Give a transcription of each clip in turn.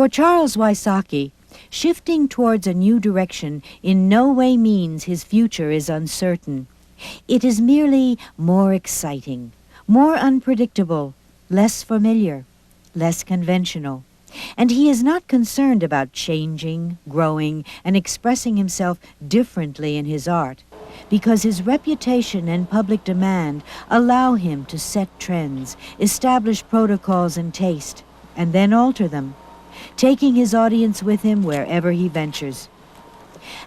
For Charles Wysocki, shifting towards a new direction in no way means his future is uncertain. It is merely more exciting, more unpredictable, less familiar, less conventional. And he is not concerned about changing, growing, and expressing himself differently in his art, because his reputation and public demand allow him to set trends, establish protocols and taste, and then alter them, taking his audience with him wherever he ventures.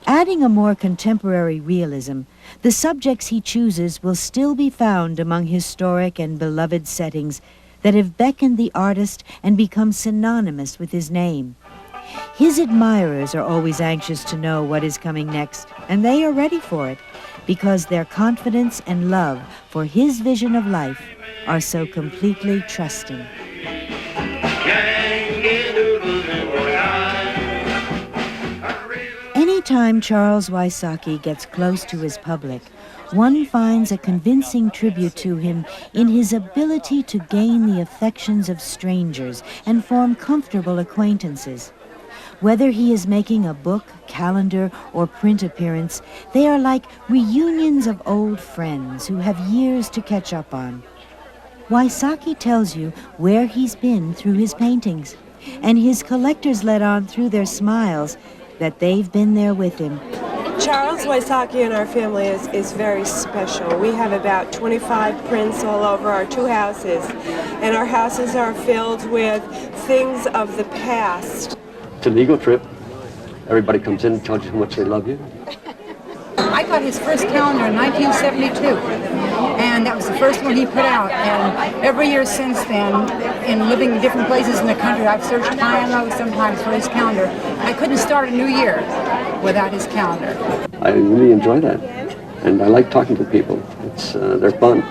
Adding a more contemporary realism, the subjects he chooses will still be found among historic and beloved settings that have beckoned the artist and become synonymous with his name. His admirers are always anxious to know what is coming next, and they are ready for it, because their confidence and love for his vision of life are so completely trusting. Anytime Charles Wysocki gets close to his public, one finds a convincing tribute to him in his ability to gain the affections of strangers and form comfortable acquaintances. Whether he is making a book, calendar, or print appearance, they are like reunions of old friends who have years to catch up on. Wysocki tells you where he's been through his paintings, and his collectors let on through their smiles that they've been there with him. Charles Wysocki in our family is very special. We have about 25 prints all over our two houses, and our houses are filled with things of the past. It's an ego trip. Everybody comes in and tells you how much they love you. I got his first calendar in 1972, and that was the first one he put out. And every year since then, in living in different places in the country, I've searched high and low sometimes for his calendar. I couldn't start a new year without his calendar. I really enjoy that, and I like talking to people. They're fun.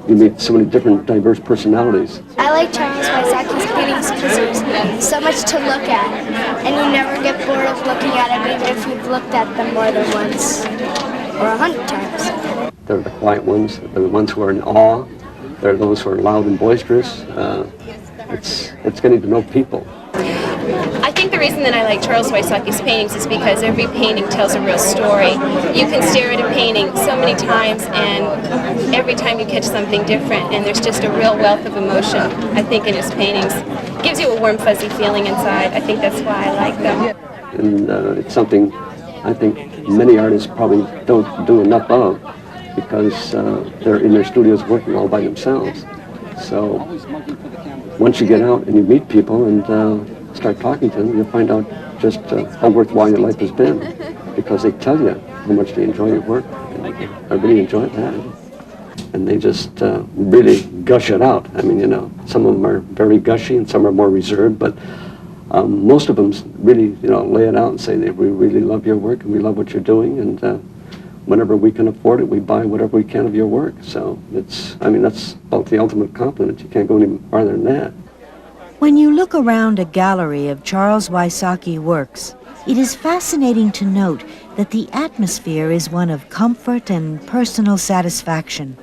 You meet so many different, diverse personalities. I like Charles Wysocki's paintings because there's so much to look at, and you never get bored of looking at them, even if you've looked at them more than once or 100 times. They're the quiet ones. They're the ones who are in awe. They're those who are loud and boisterous. It's getting to know people. I think the reason that I like Charles Wysocki's paintings is because every painting tells a real story. You can stare at a painting so many times, and every time you catch something different, and there's just a real wealth of emotion, I think, in his paintings. It gives you a warm, fuzzy feeling inside. I think that's why I like them. And it's something I think many artists probably don't do enough of, because they're in their studios working all by themselves. So once you get out and you meet people and start talking to them, you'll find out just how worthwhile your life has been, because they tell you how much they enjoy your work. And I really enjoy that. And they just really gush it out. I mean, you know, some of them are very gushy and some are more reserved, but most of them really, you know, lay it out and say that we really love your work and we love what you're doing, and whenever we can afford it, we buy whatever we can of your work. So that's about the ultimate compliment. You can't go any farther than that. When you look around a gallery of Charles Wysocki works, it is fascinating to note that the atmosphere is one of comfort and personal satisfaction.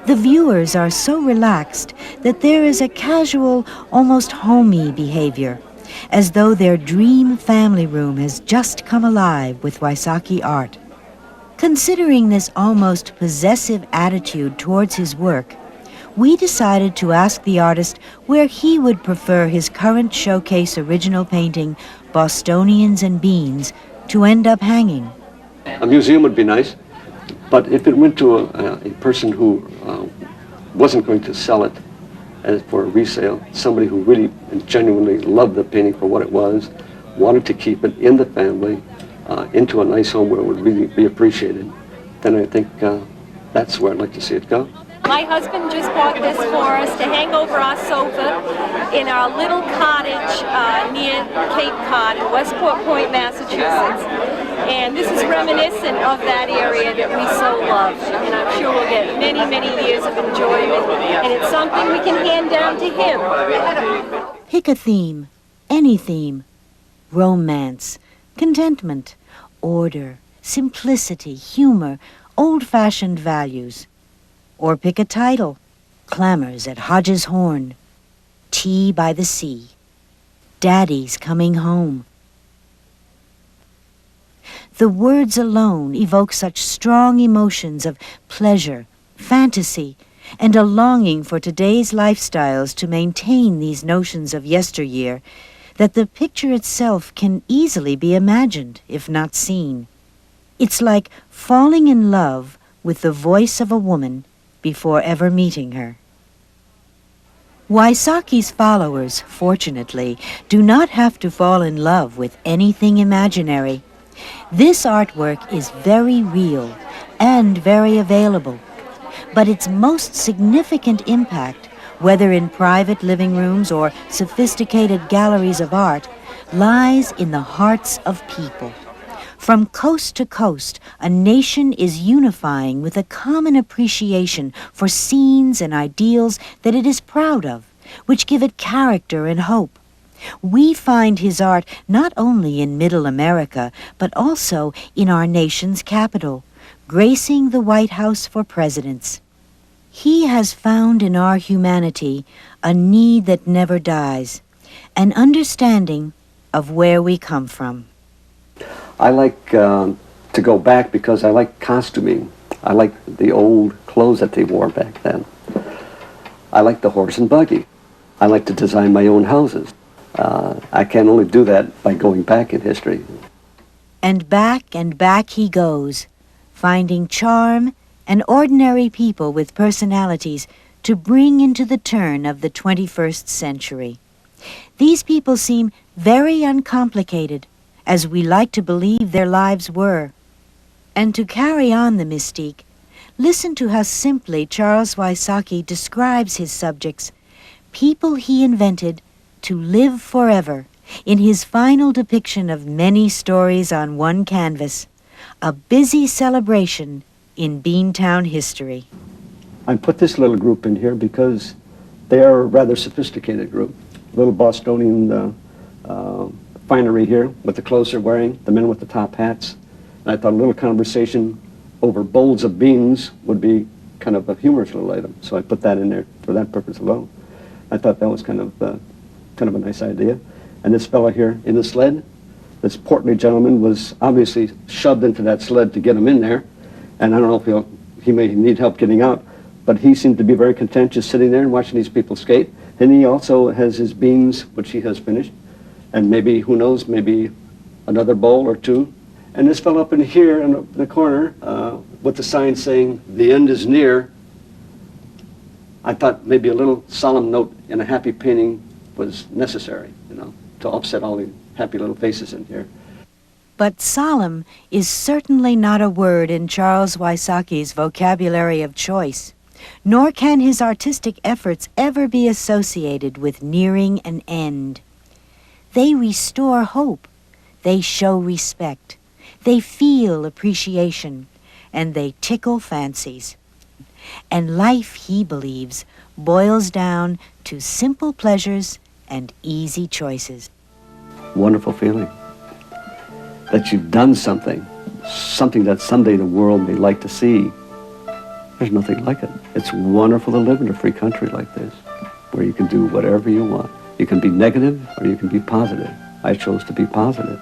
The viewers are so relaxed that there is a casual, almost homey behavior, as though their dream family room has just come alive with Wysocki art. Considering this almost possessive attitude towards his work, we decided to ask the artist where he would prefer his current showcase original painting, Bostonians and Beans, to end up hanging. A museum would be nice, but if it went to a person who wasn't going to sell it as for resale, somebody who really and genuinely loved the painting for what it was, wanted to keep it in the family, into a nice home where it would really be appreciated, then I think that's where I'd like to see it go. My husband just bought this for us to hang over our sofa in our little cottage near Cape Cod in Westport Point, Massachusetts. And this is reminiscent of that area that we so love. And I'm sure we'll get many, many years of enjoyment. And it's something we can hand down to him. Pick a theme, any theme. Romance, contentment, order, simplicity, humor, old-fashioned values. Or pick a title, Clamors at Hodges' Horn. tea by the sea. Daddy's coming home. The words alone evoke such strong emotions of pleasure, fantasy, and a longing for today's lifestyles to maintain these notions of yesteryear that the picture itself can easily be imagined, if not seen. It's like falling in love with the voice of a woman before ever meeting her. Wysocki's followers, fortunately, do not have to fall in love with anything imaginary. This artwork is very real and very available, but its most significant impact, whether in private living rooms or sophisticated galleries of art, lies in the hearts of people. From coast to coast, a nation is unifying with a common appreciation for scenes and ideals that it is proud of, which give it character and hope. We find his art not only in Middle America, but also in our nation's capital, gracing the White House for presidents. He has found in our humanity a need that never dies, an understanding of where we come from. I like to go back because I like costuming. I like the old clothes that they wore back then. I like the horse and buggy. I like to design my own houses. I can only do that by going back in history. And back he goes, finding charm and ordinary people with personalities to bring into the turn of the 21st century. These people seem very uncomplicated, as we like to believe their lives were. And to carry on the mystique, listen to how simply Charles Wysocki describes his subjects, people he invented to live forever, in his final depiction of many stories on one canvas, a busy celebration in Beantown history. I put this little group in here because they are a rather sophisticated group. Little Bostonian finery here with the clothes they're wearing, the men with the top hats. And I thought a little conversation over bowls of beans would be kind of a humorous little item, so I put that in there for that purpose alone. I thought that was kind of a nice idea. And this fellow here in the sled, this portly gentleman, was obviously shoved into that sled to get him in there. And I don't know if he may need help getting out, but he seemed to be very content just sitting there and watching these people skate. And he also has his beans, which he has finished, and maybe, who knows, maybe another bowl or two. And this fellow up in here in the corner with the sign saying, "The end is near," I thought maybe a little solemn note in a happy painting was necessary, to offset all the happy little faces in here. But solemn is certainly not a word in Charles Wysocki's vocabulary of choice, nor can his artistic efforts ever be associated with nearing an end. They restore hope, they show respect, they feel appreciation, and they tickle fancies. And life, he believes, boils down to simple pleasures and easy choices. Wonderful feeling that you've done something that someday the world may like to see. There's nothing like it. It's wonderful to live in a free country like this, where you can do whatever you want. You can be negative or you can be positive. I chose to be positive.